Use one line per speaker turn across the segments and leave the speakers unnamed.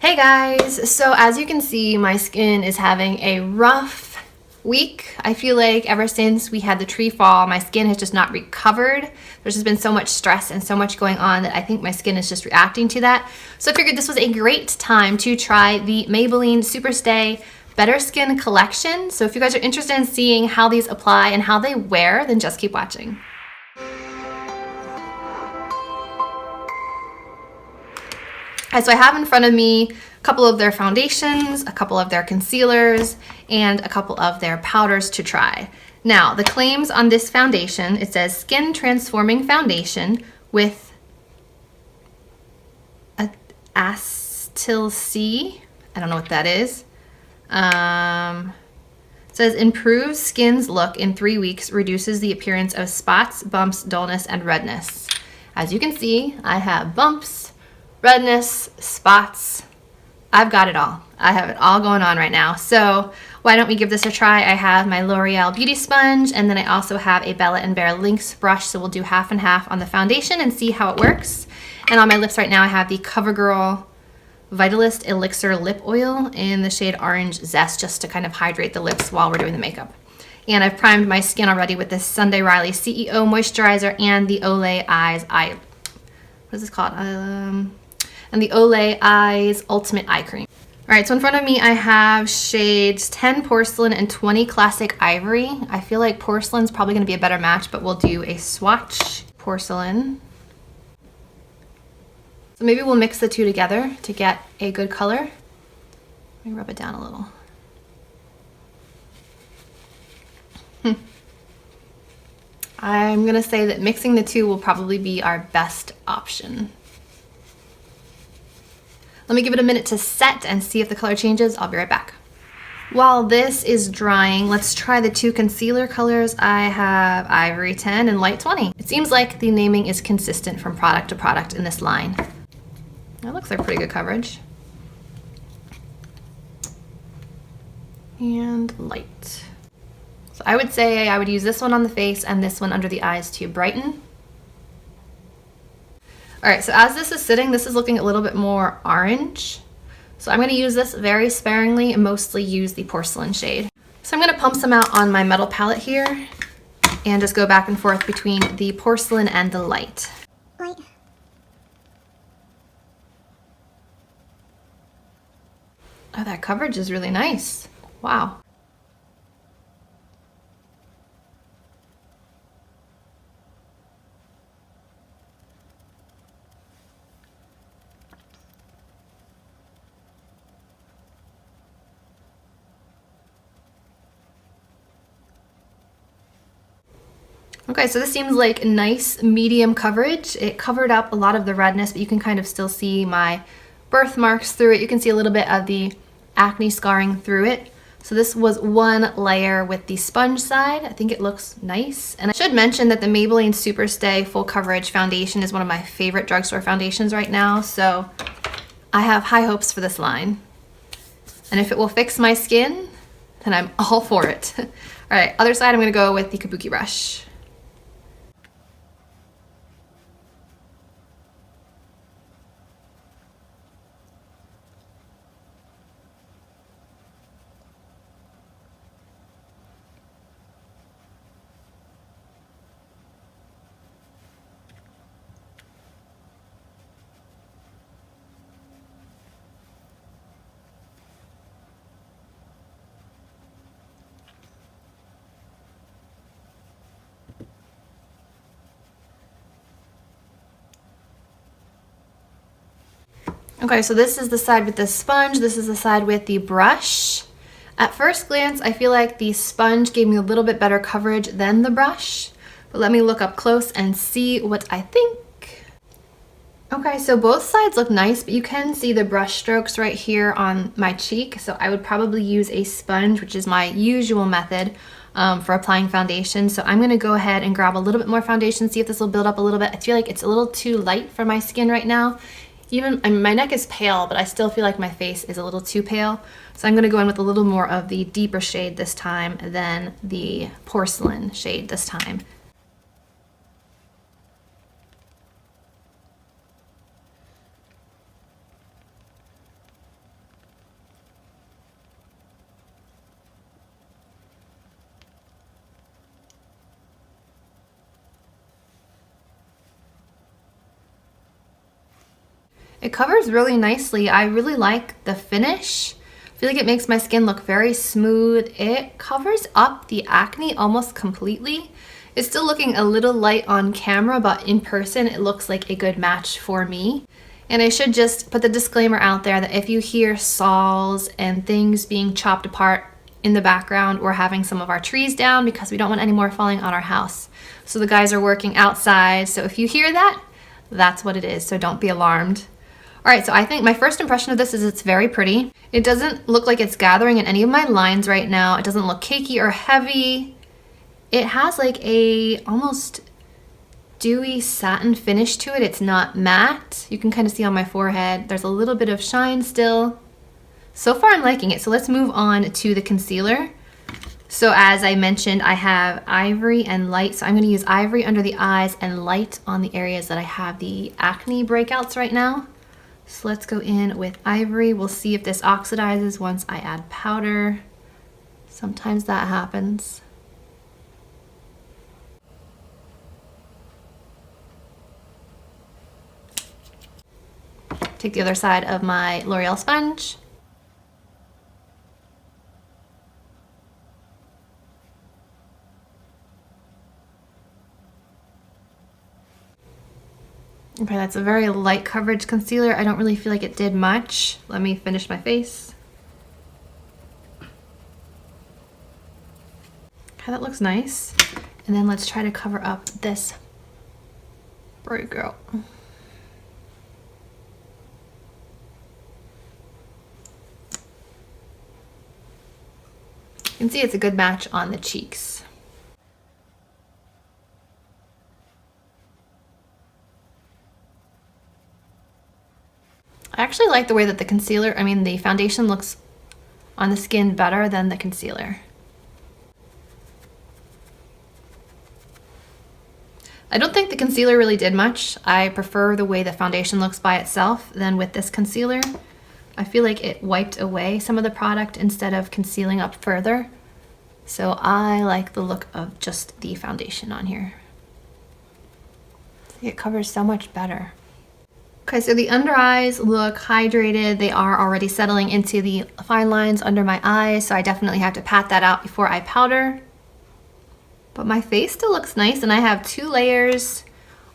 Hey guys, so as you can see, my skin is having a rough week. I feel like ever since we had the tree fall, my skin has just not recovered. There's just been so much stress and so much going on that I think my skin is just reacting to that. So I figured this was a great time to try the Maybelline Superstay Better Skin Collection. So if you guys are interested in seeing how these apply and how they wear, then just keep watching. So I have in front of me a couple of their foundations, a couple of their concealers, and a couple of their powders to try. Now, the claims on this foundation, it says Skin Transforming Foundation with acetyl C. I don't know what that is. It says improves skin's look in 3 weeks, reduces the appearance of spots, bumps, dullness, and redness. As you can see, I have bumps, redness, spots. I've got it all. I have it all going on right now. So why don't we give this a try? I have my L'Oreal Beauty Sponge, and then I also have a Bella & Bear Lynx brush. So we'll do half and half on the foundation and see how it works. And on my lips right now, I have the CoverGirl Vitalist Elixir Lip Oil in the shade Orange Zest, just to kind of hydrate the lips while we're doing the makeup. And I've primed my skin already with this Sunday Riley CEO Moisturizer and the Olay Eyes what is this called? And the Olay Eyes Ultimate Eye Cream. All right, so in front of me I have shades 10 Porcelain and 20 Classic Ivory. I feel like Porcelain's probably gonna be a better match, but we'll do a swatch. Porcelain. So maybe we'll mix the two together to get a good color. Let me rub it down a little. I'm gonna say that mixing the two will probably be our best option. Let me give it a minute to set and see if the color changes. I'll be right back. While this is drying, let's try the two concealer colors. I have Ivory 10 and Light 20. It seems like the naming is consistent from product to product in this line. That looks like pretty good coverage. And Light. So I would say I would use this one on the face and this one under the eyes to brighten. All right, so as this is sitting, this is looking a little bit more orange. So I'm gonna use this very sparingly and mostly use the Porcelain shade. So I'm gonna pump some out on my metal palette here and just go back and forth between the Porcelain and the Light.
Light.
Oh, that coverage is really nice. Wow. Okay, so this seems like nice medium coverage. It covered up a lot of the redness, but you can kind of still see my birthmarks through it. You can see a little bit of the acne scarring through it. So this was one layer with the sponge side. I think it looks nice. And I should mention that the Maybelline Superstay Full Coverage Foundation is one of my favorite drugstore foundations right now. So I have high hopes for this line. And if it will fix my skin, then I'm all for it. All right, other side, I'm gonna go with the kabuki brush. Okay, so this is the side with the sponge, this is the side with the brush. At first glance, I feel like the sponge gave me a little bit better coverage than the brush, but let me look up close and see what I think. Okay, so both sides look nice, but you can see the brush strokes right here on my cheek, so I would probably use a sponge, which is my usual method for applying foundation. So I'm gonna go ahead and grab a little bit more foundation, see if this will build up a little bit. I feel like it's a little too light for my skin right now. Even, I mean, my neck is pale, but I still feel like my face is a little too pale. So I'm gonna go in with a little more of the deeper shade this time than the Porcelain shade this time. It covers really nicely. I really like the finish. I feel like it makes my skin look very smooth. It covers up the acne almost completely. It's still looking a little light on camera, but in person it looks like a good match for me. And I should just put the disclaimer out there that if you hear saws and things being chopped apart in the background, we're having some of our trees down because we don't want any more falling on our house. So the guys are working outside. So if you hear that, that's what it is. So don't be alarmed. All right, so I think my first impression of this is it's very pretty. It doesn't look like it's gathering in any of my lines right now. It doesn't look cakey or heavy. It has like a almost dewy satin finish to it. It's not matte. You can kind of see on my forehead, there's a little bit of shine still. So far I'm liking it. So let's move on to the concealer. So as I mentioned, I have ivory and light. So I'm going to use ivory under the eyes and light on the areas that I have the acne breakouts right now. So let's go in with ivory. We'll see if this oxidizes once I add powder. Sometimes that happens. Take the other side of my L'Oreal sponge. Okay, that's a very light coverage concealer. I don't really feel like it did much. Let me finish my face. Okay, that looks nice. And then let's try to cover up this bright girl. You can see it's a good match on the cheeks. I actually like the way that the foundation looks on the skin better than the concealer. I don't think the concealer really did much. I prefer the way the foundation looks by itself than with this concealer. I feel like it wiped away some of the product instead of concealing up further. So I like the look of just the foundation on here. It covers so much better. Okay, so the under eyes look hydrated. They are already settling into the fine lines under my eyes, so I definitely have to pat that out before I powder. But my face still looks nice, and I have 2 layers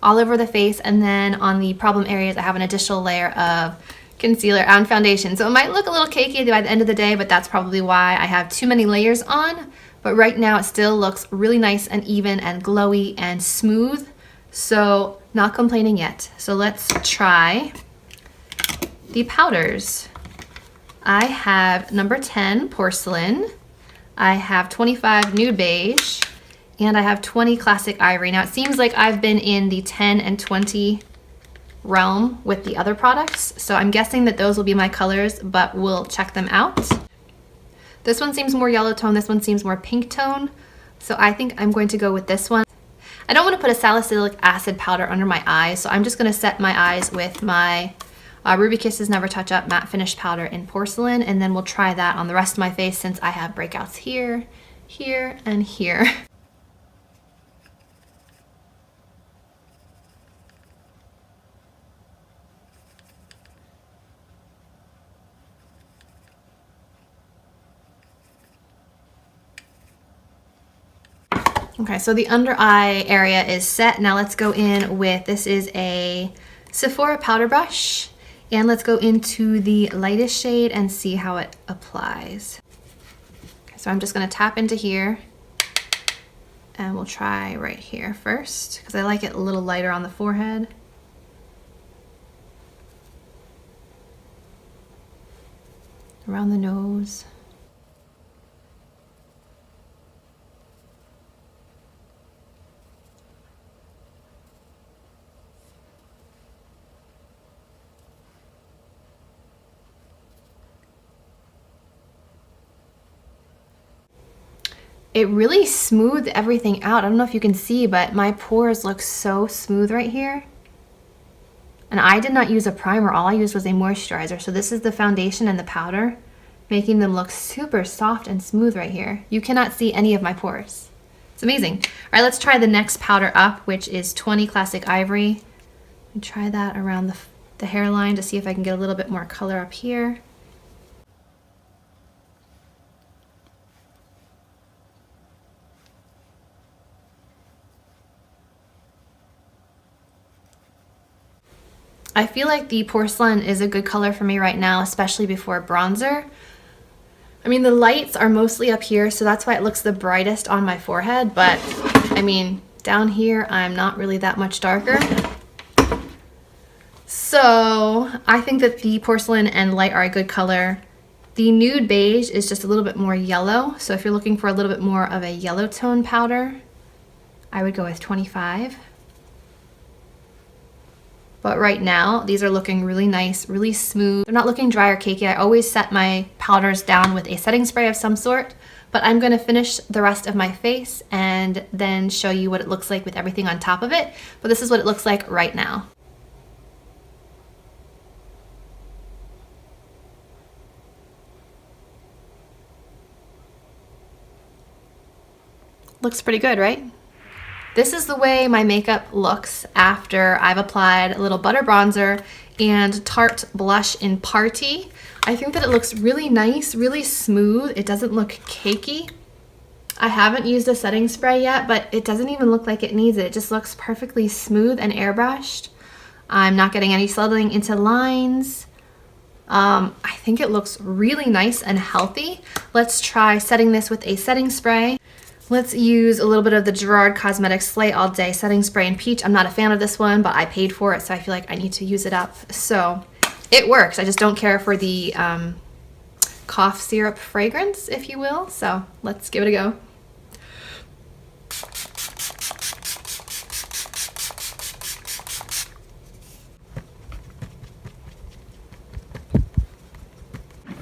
all over the face, and then on the problem areas I have an additional layer of concealer and foundation. So it might look a little cakey by the end of the day, but that's probably why I have too many layers on. But right now it still looks really nice and even and glowy and smooth. So not complaining yet. So let's try the powders. I have number 10 porcelain. I have 25 nude beige, and I have 20 classic ivory. Now it seems like I've been in the 10 and 20 realm with the other products, so I'm guessing that those will be my colors, but we'll check them out. This one seems more yellow tone, this one seems more pink tone, so I think I'm going to go with this one. I don't want to put a salicylic acid powder under my eyes, so I'm just going to set my eyes with my Ruby Kisses Never Touch Up matte finish powder in porcelain, and then we'll try that on the rest of my face since I have breakouts here, here, and here. Okay, so the under eye area is set. Now let's go in with, this is a Sephora powder brush, and let's go into the lightest shade and see how it applies. Okay, so I'm just gonna tap into here, and we'll try right here first, because I like it a little lighter on the forehead. Around the nose. It really smoothed everything out. I don't know if you can see, but my pores look so smooth right here. And I did not use a primer. All I used was a moisturizer. So this is the foundation and the powder, making them look super soft and smooth right here. You cannot see any of my pores. It's amazing. All right, let's try the next powder up, which is 20 Classic Ivory. And try that around the the hairline to see if I can get a little bit more color up here. I feel like the porcelain is a good color for me right now, especially before bronzer. I mean, the lights are mostly up here, so that's why it looks the brightest on my forehead, but I mean, down here, I'm not really that much darker. So I think that the porcelain and light are a good color. The nude beige is just a little bit more yellow, so if you're looking for a little bit more of a yellow tone powder, I would go with 25. But right now, these are looking really nice, really smooth. They're not looking dry or cakey. I always set my powders down with a setting spray of some sort, but I'm gonna finish the rest of my face and then show you what it looks like with everything on top of it. But this is what it looks like right now. Looks pretty good, right? This is the way my makeup looks after I've applied a little butter bronzer and Tarte blush in Party. I think that it looks really nice, really smooth. It doesn't look cakey. I haven't used a setting spray yet, but it doesn't even look like it needs it. It just looks perfectly smooth and airbrushed. I'm not getting any settling into lines. I think it looks really nice and healthy. Let's try setting this with a setting spray. Let's use a little bit of the Gerard Cosmetics Slay All Day Setting Spray in Peach. I'm not a fan of this one, but I paid for it, so I feel like I need to use it up. So it works. I just don't care for the cough syrup fragrance, if you will. So let's give it a go.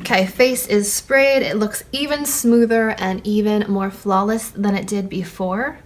Okay, face is sprayed. It looks even smoother and even more flawless than it did before.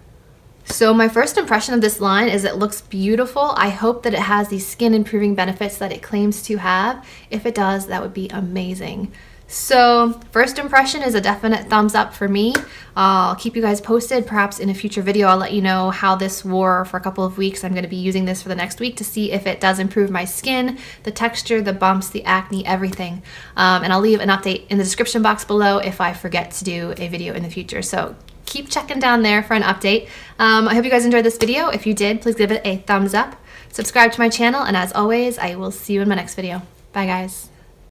So my first impression of this line is it looks beautiful. I hope that it has the skin improving benefits that it claims to have. If it does, that would be amazing. So first impression is a definite thumbs up for me. I'll keep you guys posted. Perhaps in a future video I'll let you know how this wore for a couple of weeks. I'm going to be using this for the next week to see if it does improve my skin, the texture, the bumps, the acne, everything. And I'll leave an update in the description box below if I forget to do a video in the future. So keep checking down there for an update. I hope you guys enjoyed this video. If you did, please give it a thumbs up. Subscribe to my channel, and as always, I will see you in my next video. Bye guys.